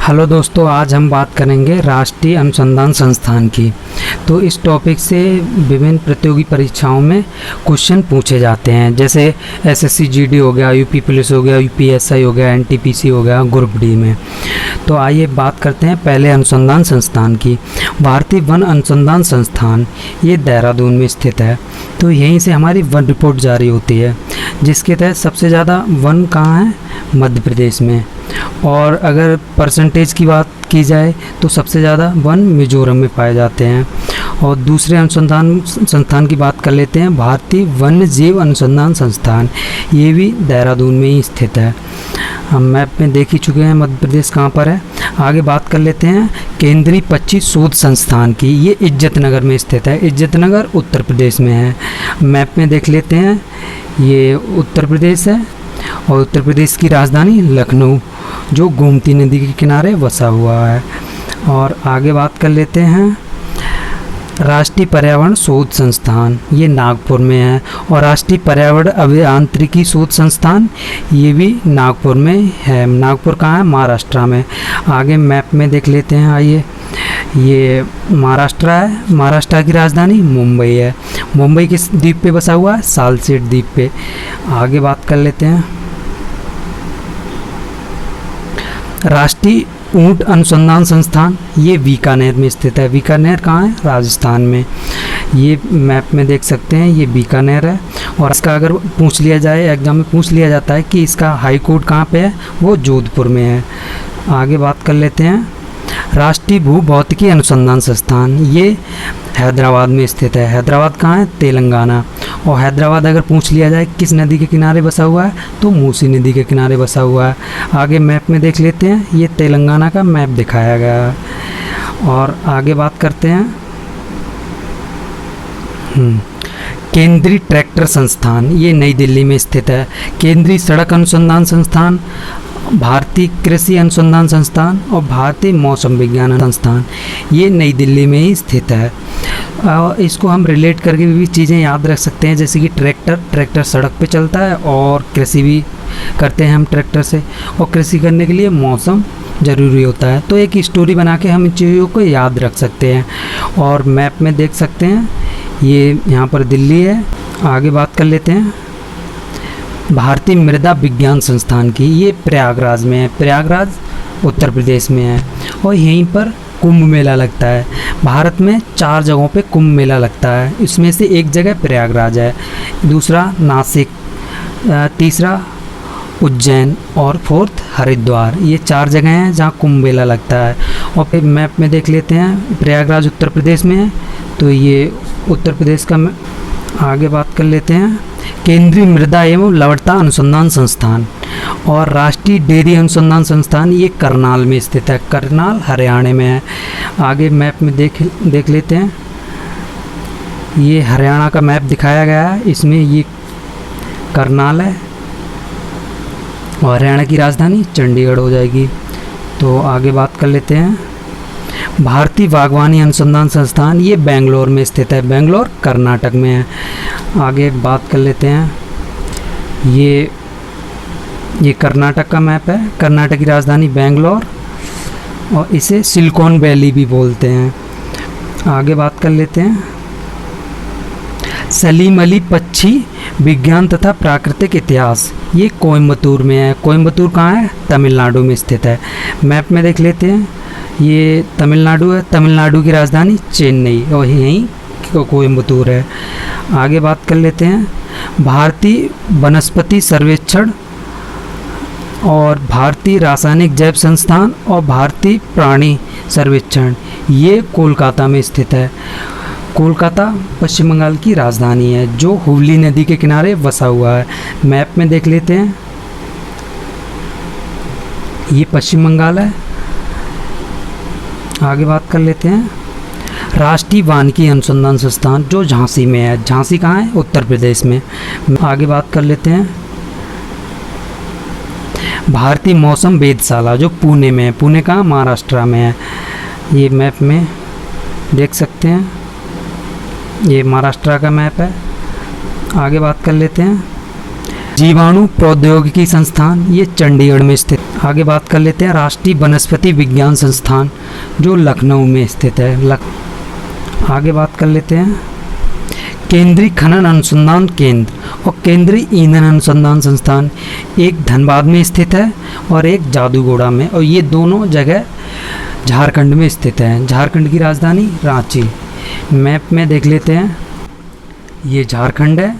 Hello दोस्तों, आज हम बात करेंगे राष्ट्रीय अनुसंधान संस्थान की। तो इस टॉपिक से विभिन्न प्रतियोगी परीक्षाओं में क्वेश्चन पूछे जाते हैं, जैसे एसएससी जीडी हो गया, यूपी पुलिस हो गया, यूपीएसआई हो गया, एनटीपीसी हो गया, ग्रुप डी में। तो आइए बात करते हैं पहले अनुसंधान संस्थान की। भारतीय वन अनुसंधान संस्थान ये देहरादून में स्थित है। तो यहीं से हमारी वन रिपोर्ट जारी होती है, जिसके तहत सबसे ज़्यादा वन कहाँ है? मध्य प्रदेश में। और अगर परसेंटेज की बात की जाए तो सबसे ज़्यादा वन मिजोरम में पाए जाते हैं। और दूसरे अनुसंधान संस्थान की बात कर लेते हैं, भारतीय वन्य जीव अनुसंधान संस्थान। ये भी देहरादून में ही स्थित है। हम मैप में देख ही चुके हैं मध्य प्रदेश कहाँ पर है। आगे बात कर लेते हैं केंद्रीय पक्षी शोध संस्थान की। ये इज्जतनगर में स्थित है। इज्जतनगर उत्तर प्रदेश में है। मैप में देख लेते हैं, ये उत्तर प्रदेश है और उत्तर प्रदेश की राजधानी लखनऊ, जो गोमती नदी के किनारे बसा हुआ है। और आगे बात कर लेते हैं राष्ट्रीय पर्यावरण शोध संस्थान, ये नागपुर में है। और राष्ट्रीय पर्यावरण अभियांत्रिकी शोध संस्थान, ये भी नागपुर में है। नागपुर कहाँ है? महाराष्ट्र में। आगे मैप में देख लेते हैं, आइए, ये महाराष्ट्र है। महाराष्ट्र की राजधानी मुंबई है। मुंबई किस द्वीप पे बसा हुआ है? सालसेट द्वीप पे। आगे बात कर लेते हैं राष्ट्रीय ऊंट अनुसंधान संस्थान, ये बीकानेर में स्थित है। बीकानेर कहाँ है? राजस्थान में। ये मैप में देख सकते हैं, ये बीकानेर है। और इसका अगर पूछ लिया जाए, एग्जाम में पूछ लिया जाता है कि इसका हाई कोर्ट कहाँ पे है, वो जोधपुर में है। आगे बात कर लेते हैं राष्ट्रीय भूभौतिकी अनुसंधान संस्थान, ये हैदराबाद में स्थित है। हैदराबाद कहाँ है? तेलंगाना। और हैदराबाद अगर पूछ लिया जाए किस नदी के किनारे बसा हुआ है, तो मूसी नदी के किनारे बसा हुआ है। आगे मैप में देख लेते हैं, ये तेलंगाना का मैप दिखाया गया है। और आगे बात करते हैं केंद्रीय ट्रैक्टर संस्थान, ये नई दिल्ली में स्थित है। केंद्रीय सड़क अनुसंधान संस्थान, भारतीय कृषि अनुसंधान संस्थान और भारतीय मौसम विज्ञान संस्थान, ये नई दिल्ली में ही स्थित है। इसको हम रिलेट करके भी चीज़ें याद रख सकते हैं, जैसे कि ट्रैक्टर सड़क पे चलता है और कृषि भी करते हैं हम ट्रैक्टर से। और कृषि करने के लिए मौसम ज़रूरी होता है। तो एक स्टोरी बना के हम इन चीज़ों को याद रख सकते हैं। और मैप में देख सकते हैं, ये यहाँ पर दिल्ली है। आगे बात कर लेते हैं भारतीय मृदा विज्ञान संस्थान की, ये प्रयागराज में है। प्रयागराज उत्तर प्रदेश में है। और यहीं पर कुंभ मेला लगता है। भारत में 4 जगहों पे कुंभ मेला लगता है। इसमें से एक जगह प्रयागराज है, दूसरा नासिक, तीसरा उज्जैन और फोर्थ हरिद्वार। ये 4 जगह हैं जहाँ कुंभ मेला लगता है। और फिर मैप में देख लेते हैं, प्रयागराज उत्तर प्रदेश में है, तो ये उत्तर प्रदेश का। आगे बात कर लेते हैं केंद्रीय मृदा एवं लवणता अनुसंधान संस्थान और राष्ट्रीय डेयरी अनुसंधान संस्थान, ये करनाल में स्थित है। करनाल हरियाणा में है। आगे मैप में देख लेते हैं, ये हरियाणा का मैप दिखाया गया है। इसमें ये करनाल है और हरियाणा की राजधानी चंडीगढ़ हो जाएगी। तो आगे बात कर लेते हैं भारतीय बागवानी अनुसंधान संस्थान, ये बेंगलोर में स्थित है। बेंगलोर कर्नाटक में है। आगे बात कर लेते हैं, ये कर्नाटक का मैप है। कर्नाटक की राजधानी बेंगलोर और इसे सिलिकॉन वैली भी बोलते हैं। आगे बात कर लेते हैं सलीम अली पक्षी विज्ञान तथा प्राकृतिक इतिहास, ये कोयम्बतूर में है। कोयम्बतूर कहाँ है? तमिलनाडु में स्थित है। मैप में देख लेते हैं, ये तमिलनाडु है। तमिलनाडु की राजधानी चेन्नई और यहीं कोयम्बतूर है। आगे बात कर लेते हैं भारतीय वनस्पति सर्वेक्षण और भारतीय रासायनिक जैव संस्थान और भारतीय प्राणी सर्वेक्षण, ये कोलकाता में स्थित है। कोलकाता पश्चिम बंगाल की राजधानी है, जो हुगली नदी के किनारे बसा हुआ है। मैप में देख लेते हैं, ये पश्चिम बंगाल है। आगे बात कर लेते हैं राष्ट्रीय वानिकी अनुसंधान संस्थान, जो झांसी में है। झांसी कहाँ है? उत्तर प्रदेश में। आगे बात कर लेते हैं भारतीय मौसम वेधशाला, जो पुणे में है। पुणे कहाँ? महाराष्ट्र में है। ये मैप में देख सकते हैं, ये महाराष्ट्र का मैप है। आगे बात कर लेते हैं जीवाणु प्रौद्योगिकी संस्थान, ये चंडीगढ़ में स्थित। आगे बात कर लेते हैं राष्ट्रीय वनस्पति विज्ञान संस्थान, जो लखनऊ में स्थित है। आगे बात कर लेते हैं केंद्रीय खनन अनुसंधान केंद्र और केंद्रीय ईंधन अनुसंधान संस्थान, एक धनबाद में स्थित है और एक जादूगोड़ा में, और ये दोनों जगह झारखंड में स्थित हैं। झारखंड की राजधानी रांची। मैप में देख लेते हैं, ये झारखंड है